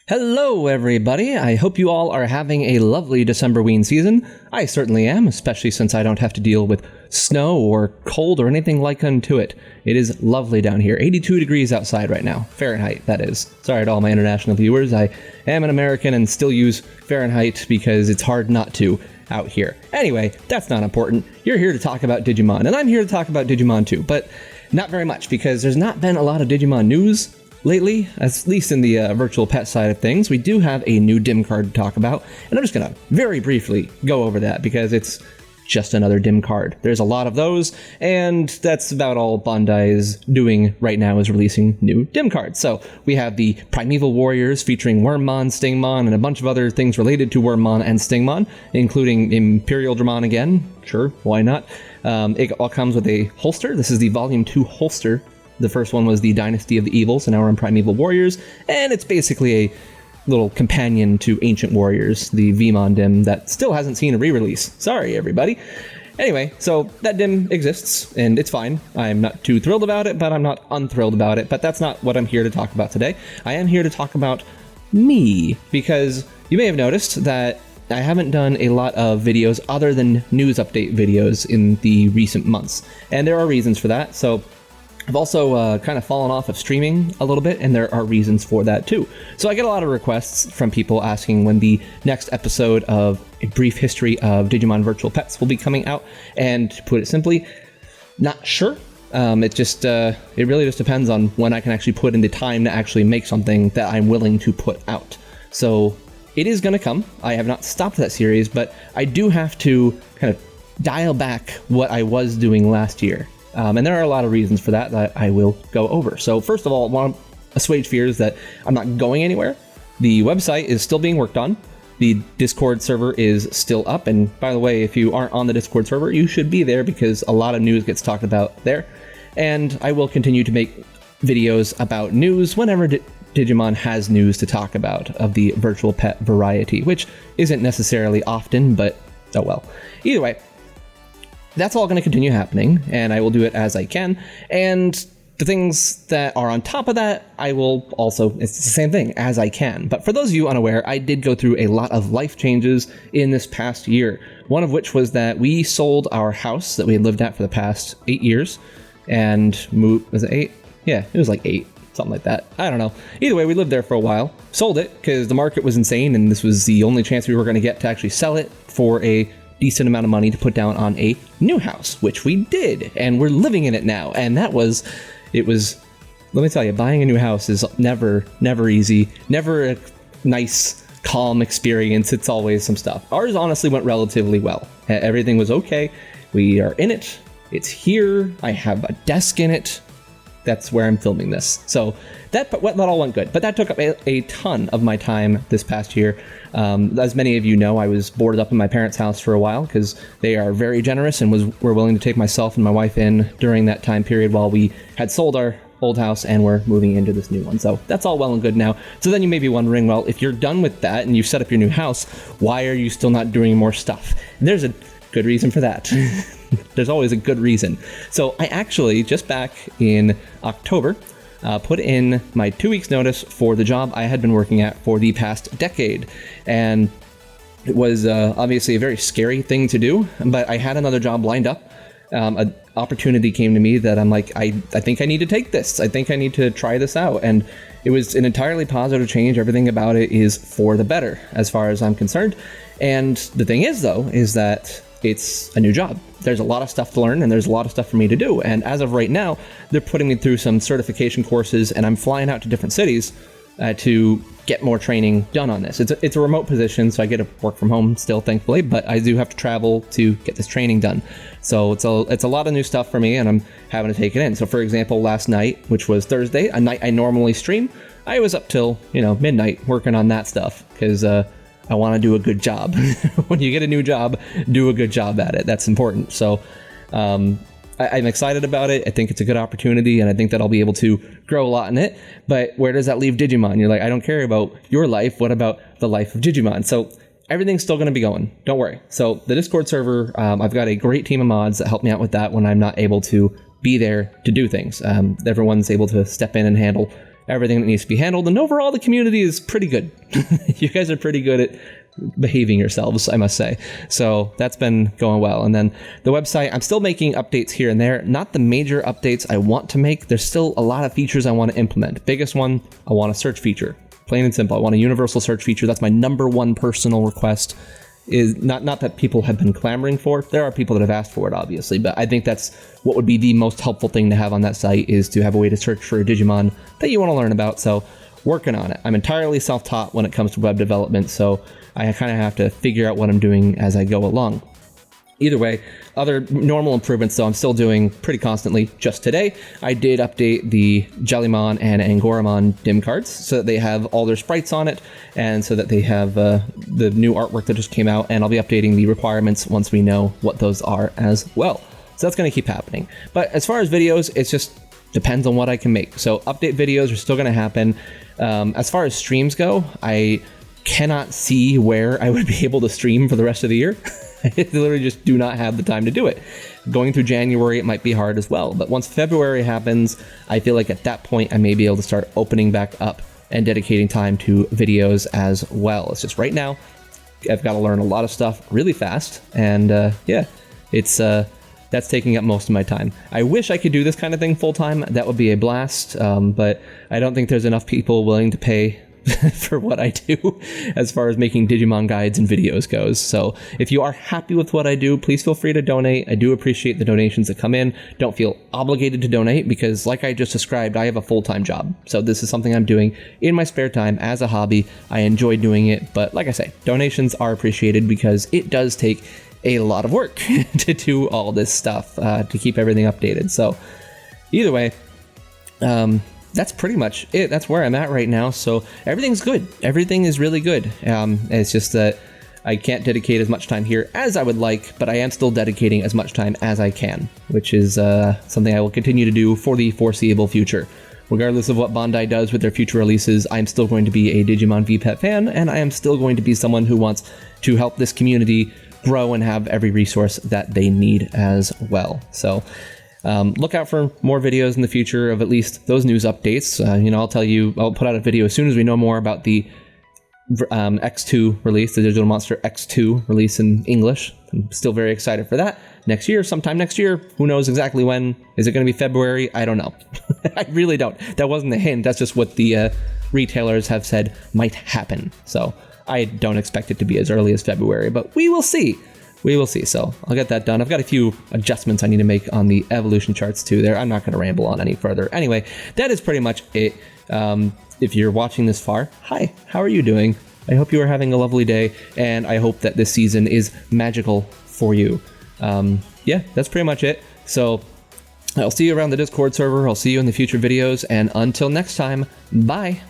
Hello, everybody. I hope you all are having a lovely Decemberween season. I certainly am, especially since I don't have to deal with snow or cold or anything like unto it. It is lovely down here. 82 degrees outside right now. Fahrenheit, that is. Sorry to all my international viewers. I am an American and still use Fahrenheit because it's hard not to out here. Anyway, that's not important. You're here to talk about Digimon, and I'm here to talk about Digimon too, but not very much because there's not been a lot of Digimon news lately, at least in the virtual pet side of things. We do have a new dim card to talk about, and I'm just going to very briefly go over that because it's just another dim card. There's a lot of those, and that's about all Bandai is doing right now, is releasing new dim cards. So we have the Primeval Warriors featuring Wormmon, Stingmon, and a bunch of other things related to Wormmon and Stingmon, including Imperial Dramon again. Sure, why not? It all comes with a holster. This is the Volume 2 holster. The first one was the Dynasty of the Evils, and now we're in Primeval Warriors, and it's basically a little companion to Ancient Warriors, the Vmon dim that still hasn't seen a re-release. Sorry, everybody. Anyway, so that dim exists, and it's fine. I'm not too thrilled about it, but I'm not unthrilled about it, but that's not what I'm here to talk about today. I am here to talk about me, because you may have noticed that I haven't done a lot of videos other than news update videos in the recent months, and there are reasons for that. So I've also kind of fallen off of streaming a little bit, and there are reasons for that too. So I get a lot of requests from people asking when the next episode of A Brief History of Digimon Virtual Pets will be coming out, and to put it simply, not sure. It really just depends on when I can actually put in the time to actually make something that I'm willing to put out. So it is going to come. I have not stopped that series, but I do have to kind of dial back what I was doing last year. And there are a lot of reasons for that I will go over. So first of all, I want to assuage fears that I'm not going anywhere. The website is still being worked on. The Discord server is still up. And by the way, if you aren't on the Discord server, you should be there because a lot of news gets talked about there. And I will continue to make videos about news whenever Digimon has news to talk about of the virtual pet variety, which isn't necessarily often, but oh well. Either way, that's all going to continue happening, and I will do it as I can. And the things that are on top of that, I will also, it's the same thing, as I can. But for those of you unaware, I did go through a lot of life changes in this past year. One of which was that we sold our house that we had lived at for the past 8 years, and moved, was it 8? Yeah, it was like 8, something like that. I don't know. Either way, we lived there for a while, sold it, because the market was insane, and this was the only chance we were going to get to actually sell it for a decent amount of money to put down on a new house, which we did, and we're living in it now. And let me tell you, buying a new house is never easy, never a nice, calm experience. It's always some stuff. Ours honestly went relatively well. Everything was okay. We are in it. It's here. I have a desk in it. That's where I'm filming this. So that all went good, but that took up a ton of my time this past year. As many of you know, I was boarded up in my parents' house for a while because they are very generous and were willing to take myself and my wife in during that time period while we had sold our old house and we're moving into this new one. So that's all well and good now. So then you may be wondering, well, if you're done with that and you've set up your new house, why are you still not doing more stuff? And there's a good reason for that. There's always a good reason. So I actually, just back in October, put in my 2 weeks notice for the job I had been working at for the past decade. And it was obviously a very scary thing to do, but I had another job lined up. An opportunity came to me that I'm like, I think I need to take this. I think I need to try this out. And it was an entirely positive change. Everything about it is for the better as far as I'm concerned. And the thing is, though, is that it's a new job. There's a lot of stuff to learn, and there's a lot of stuff for me to do. And as of right now, they're putting me through some certification courses, and I'm flying out to different cities to get more training done on this. It's a remote position, so I get to work from home still, thankfully, but I do have to travel to get this training done. So it's a lot of new stuff for me, and I'm having to take it in. So for example, last night, which was Thursday, a night I normally stream, I was up till midnight working on that stuff because I want to do a good job. When you get a new job, do a good job at it. That's important. So I'm excited about it. I think it's a good opportunity, and I think that I'll be able to grow a lot in it. But where does that leave Digimon? You're like, I don't care about your life. What about the life of Digimon? So everything's still going to be going. Don't worry. So the Discord server, I've got a great team of mods that help me out with that when I'm not able to be there to do things. Everyone's able to step in and handle everything that needs to be handled. And overall, the community is pretty good. You guys are pretty good at behaving yourselves, I must say. So that's been going well. And then the website, I'm still making updates here and there. Not the major updates I want to make. There's still a lot of features I want to implement. Biggest one, I want a search feature. Plain and simple. I want a universal search feature. That's my number one personal request. Is not that people have been clamoring for it. There are people that have asked for it, obviously, but I think that's what would be the most helpful thing to have on that site, is to have a way to search for a Digimon that you want to learn about. So working on it. I'm entirely self-taught when it comes to web development, so I kind of have to figure out what I'm doing as I go along. Either way, other normal improvements, though, I'm still doing pretty constantly. Just today, I did update the Jellymon and Angoramon dim cards so that they have all their sprites on it, and so that they have the new artwork that just came out, and I'll be updating the requirements once we know what those are as well. So that's going to keep happening. But as far as videos, it's just depends on what I can make. So update videos are still going to happen. As far as streams go, I cannot see where I would be able to stream for the rest of the year. I literally just do not have the time to do it. Going through January, it might be hard as well. But once February happens, I feel like at that point, I may be able to start opening back up and dedicating time to videos as well. It's just right now, I've got to learn a lot of stuff really fast. And yeah, it's that's taking up most of my time. I wish I could do this kind of thing full time. That would be a blast. But I don't think there's enough people willing to pay for what I do as far as making Digimon guides and videos goes. So if you are happy with what I do, please feel free to donate. I do appreciate the donations that come in. Don't feel obligated to donate because, like I just described, I have a full-time job. So this is something I'm doing in my spare time as a hobby. I enjoy doing it, but like I say, donations are appreciated because it does take a lot of work to do all this stuff, to keep everything updated. So either way, that's pretty much it. That's where I'm at right now. So everything's good. Everything is really good. It's just that I can't dedicate as much time here as I would like, but I am still dedicating as much time as I can, which is something I will continue to do for the foreseeable future. Regardless of what Bandai does with their future releases, I'm still going to be a Digimon VPET fan, and I am still going to be someone who wants to help this community grow and have every resource that they need as well. So look out for more videos in the future of at least those news updates. I'll put out a video as soon as we know more about the X2 release, the Digital Monster X2 release in English. I'm still very excited for that. Sometime next year, who knows exactly when. Is it going to be February? I don't know. I really don't. That wasn't a hint. That's just what the retailers have said might happen. So I don't expect it to be as early as February, but we will see. We will see. So I'll get that done. I've got a few adjustments I need to make on the evolution charts too there. I'm not going to ramble on any further. Anyway, that is pretty much it. If you're watching this far, hi, how are you doing? I hope you are having a lovely day, and I hope that this season is magical for you. Yeah, that's pretty much it. So I'll see you around the Discord server. I'll see you in the future videos, and until next time, bye.